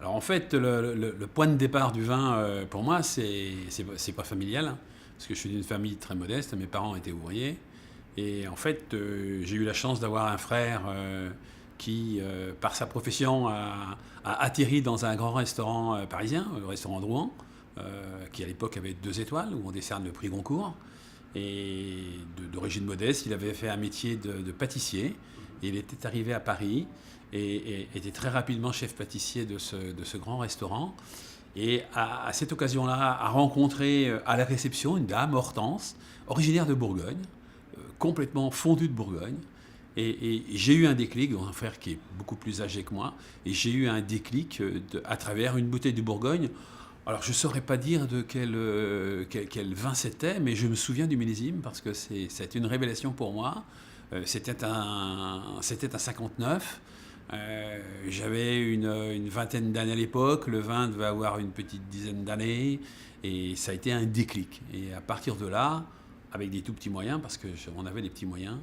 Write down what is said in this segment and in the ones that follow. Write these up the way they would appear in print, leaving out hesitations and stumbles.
Alors en fait, le point de départ du vin, pour moi, c'est pas familial, hein, parce que je suis d'une famille très modeste, mes parents étaient ouvriers, et en fait, j'ai eu la chance d'avoir un frère qui, par sa profession, a atterri dans un grand restaurant parisien, le restaurant Drouan, qui à l'époque avait 2 étoiles, où on décerne le prix Goncourt, et d'origine modeste, il avait fait un métier de pâtissier, et il était arrivé à Paris, et était très rapidement chef pâtissier de ce grand restaurant. Et à cette occasion-là, a rencontré à la réception une dame, Hortense, originaire de Bourgogne, complètement fondue de Bourgogne. Et j'ai eu un déclic, un frère qui est beaucoup plus âgé que moi, et j'ai eu un déclic à travers une bouteille de Bourgogne. Alors je ne saurais pas dire de quel vin c'était, mais je me souviens du millésime parce que c'est une révélation pour moi. C'était un 59. J'avais une vingtaine d'années à l'époque, le vin devait avoir une petite dizaine d'années, et ça a été un déclic. Et à partir de là, avec des tout petits moyens, parce qu'on avait des petits moyens,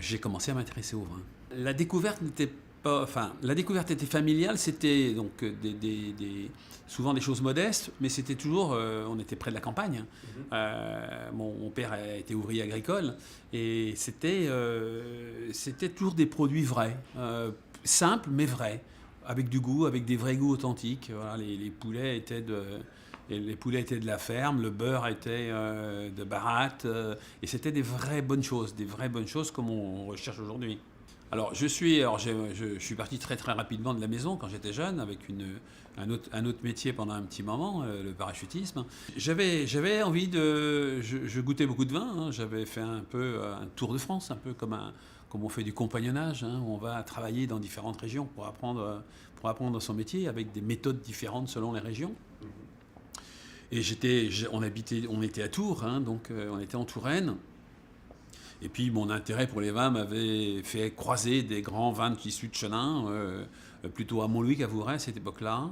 j'ai commencé à m'intéresser au vin. La découverte n'était pas, enfin, la découverte était familiale, c'était donc souvent des choses modestes, mais c'était toujours, on était près de la campagne. Mon père a été ouvrier agricole, et c'était toujours des produits vrais, simples mais vrais, avec du goût, avec des vrais goûts authentiques. Voilà, les poulets étaient de la ferme, le beurre était de Baratte, et c'était des vraies bonnes choses comme on recherche aujourd'hui. Je suis parti très très rapidement de la maison quand j'étais jeune, avec un autre métier pendant un petit moment, le parachutisme. J'avais envie je goûtais beaucoup de vin, hein. J'avais fait un peu un tour de France, un peu comme on fait du compagnonnage, hein, où on va travailler dans différentes régions pour apprendre son métier, avec des méthodes différentes selon les régions. Et on était à Tours, hein, donc on était en Touraine. Et puis mon intérêt pour les vins m'avait fait croiser des grands vins issus de Chenin, plutôt à Montlouis qu'à Vouvray à cette époque-là.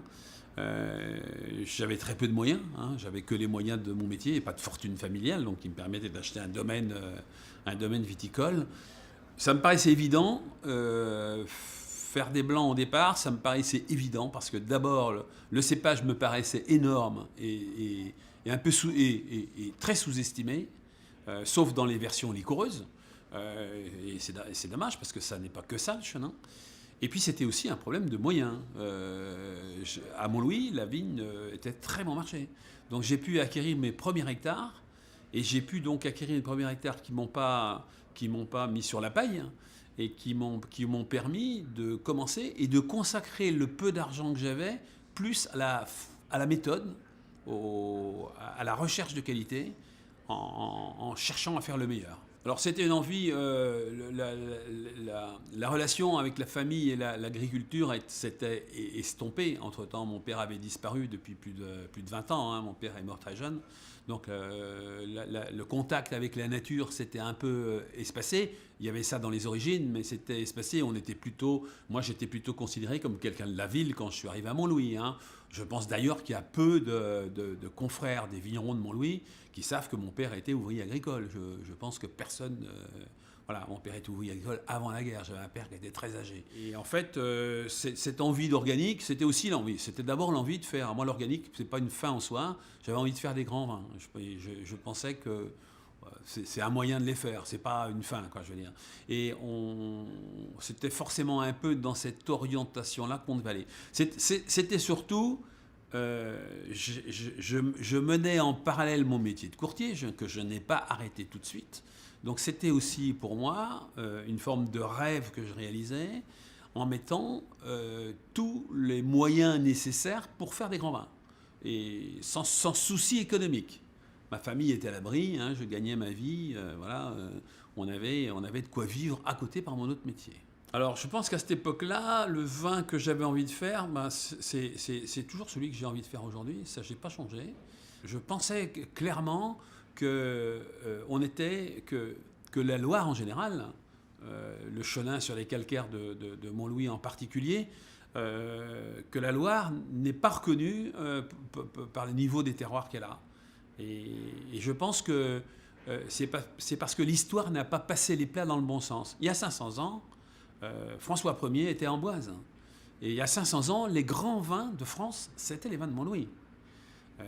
J'avais très peu de moyens, hein, j'avais que les moyens de mon métier et pas de fortune familiale, donc qui me permettait d'acheter un domaine viticole. Ça me paraissait évident, faire des blancs au départ, ça me paraissait évident parce que d'abord le cépage me paraissait énorme et un peu et très sous-estimé, sauf dans les versions liquoreuses. Et c'est dommage parce que ça n'est pas que ça le chenin. Et puis c'était aussi un problème de moyens. À Montlouis, la vigne était très bon marché. Donc j'ai pu acquérir mes premiers hectares, et j'ai pu donc acquérir les premiers hectares qui m'ont pas mis sur la paille, et qui m'ont permis de commencer et de consacrer le peu d'argent que j'avais plus à la méthode, à la recherche de qualité, en cherchant à faire le meilleur. Alors c'était une envie, la relation avec la famille et l'agriculture s'était estompée. Entre-temps, mon père avait disparu depuis plus de 20 ans, hein. Mon père est mort très jeune. Donc le contact avec la nature s'était un peu espacé. Il y avait ça dans les origines, mais c'était espacé. Moi j'étais plutôt considéré comme quelqu'un de la ville quand je suis arrivé à Montlouis, hein. Je pense d'ailleurs qu'il y a peu de confrères des vignerons de Montlouis qui savent que mon père était ouvrier agricole. Je pense que personne... voilà, mon père était ouvrier agricole avant la guerre. J'avais un père qui était très âgé. Et en fait, cette envie d'organique, c'était aussi l'envie. C'était d'abord l'envie de faire... Moi, l'organique, c'est pas une fin en soi. J'avais envie de faire des grands vins. Je pensais que c'est un moyen de les faire. C'est pas une fin, quoi, je veux dire. Et c'était forcément un peu dans cette orientation-là qu'on devait aller. C'était surtout... je menais en parallèle mon métier de courtier, que je n'ai pas arrêté tout de suite. Donc c'était aussi pour moi une forme de rêve que je réalisais, en mettant tous les moyens nécessaires pour faire des grands vins, et sans souci économique. Ma famille était à l'abri, hein, je gagnais ma vie, voilà, on avait de quoi vivre à côté par mon autre métier. Alors, je pense qu'à cette époque-là, le vin que j'avais envie de faire, ben, c'est toujours celui que j'ai envie de faire aujourd'hui. Ça, j'ai pas changé. Je pensais clairement que la Loire en général, le Chenin sur les calcaires de Montlouis en particulier, que la Loire n'est pas reconnue par le niveau des terroirs qu'elle a. Et je pense que c'est parce que l'histoire n'a pas passé les plats dans le bon sens. Il y a 500 ans, François Ier était Amboise. Et il y a 500 ans, les grands vins de France, c'était les vins de Montlouis.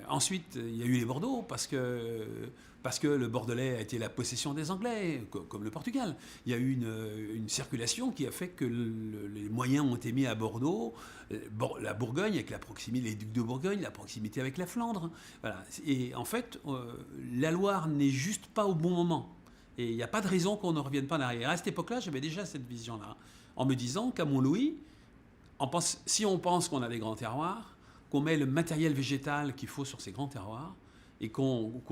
Ensuite, il y a eu les Bordeaux, parce que le Bordelais a été la possession des Anglais, comme le Portugal. Il y a eu une circulation qui a fait que les moyens ont été mis à Bordeaux, la Bourgogne, avec la proximité, les ducs de Bourgogne, la proximité avec la Flandre. Voilà. Et en fait, la Loire n'est juste pas au bon moment. Et il n'y a pas de raison qu'on ne revienne pas en arrière. À cette époque-là, j'avais déjà cette vision-là, en me disant qu'à Montlouis, si on pense qu'on a des grands terroirs, qu'on met le matériel végétal qu'il faut sur ces grands terroirs et qu'on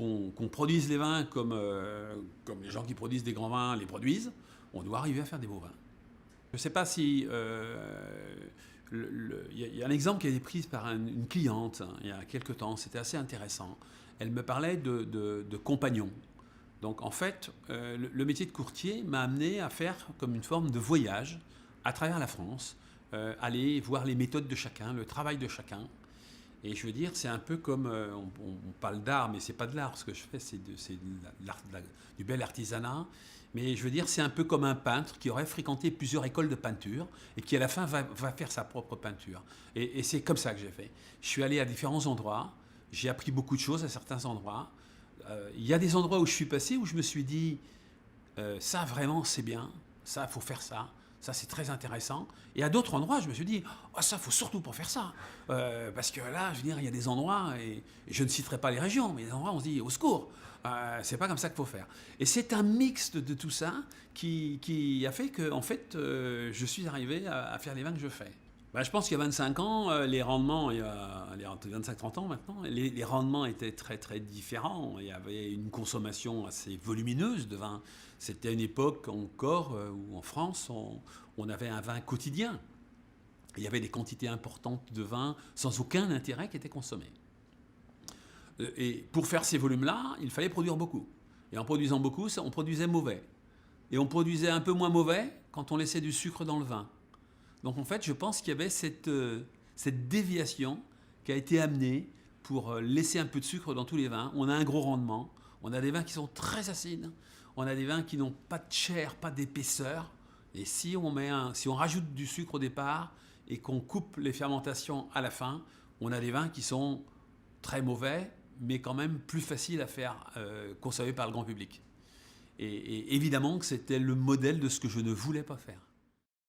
produise les vins comme les gens qui produisent des grands vins les produisent, on doit arriver à faire des beaux vins. Je ne sais pas si... Il y a un exemple qui a été pris par une cliente il y a quelques temps, c'était assez intéressant. Elle me parlait de compagnons. Donc en fait, le métier de courtier m'a amené à faire comme une forme de voyage à travers la France, aller voir les méthodes de chacun, le travail de chacun. Et je veux dire, c'est un peu comme, on parle d'art, mais c'est pas de l'art, ce que je fais, c'est du bel artisanat. Mais je veux dire, c'est un peu comme un peintre qui aurait fréquenté plusieurs écoles de peinture et qui à la fin va faire sa propre peinture. Et c'est comme ça que j'ai fait. Je suis allé à différents endroits, j'ai appris beaucoup de choses à certains endroits. Il y a des endroits où je suis passé, où je me suis dit, ça vraiment c'est bien, ça il faut faire ça. Ça, c'est très intéressant. Et à d'autres endroits, je me suis dit, oh, ça, il faut surtout pas faire ça. Parce que là, je veux dire, il y a des endroits, et je ne citerai pas les régions, mais il y a des endroits où on se dit, au secours, c'est pas comme ça qu'il faut faire. Et c'est un mix de tout ça qui a fait que, en fait, je suis arrivé à faire les vins que je fais. Ben, je pense qu'il y a 25 ans, les rendements, il y a 25-30 ans maintenant, les rendements étaient très très différents. Il y avait une consommation assez volumineuse de vin. C'était une époque encore où en France, on avait un vin quotidien. Il y avait des quantités importantes de vin sans aucun intérêt qui étaient consommées. Et pour faire ces volumes-là, il fallait produire beaucoup. Et en produisant beaucoup, on produisait mauvais. Et on produisait un peu moins mauvais quand on laissait du sucre dans le vin. Donc en fait, je pense qu'il y avait cette déviation qui a été amenée pour laisser un peu de sucre dans tous les vins. On a un gros rendement, on a des vins qui sont très acides, on a des vins qui n'ont pas de chair, pas d'épaisseur. Et si on rajoute du sucre au départ et qu'on coupe les fermentations à la fin, on a des vins qui sont très mauvais, mais quand même plus faciles à faire consommer par le grand public. Et évidemment que c'était le modèle de ce que je ne voulais pas faire.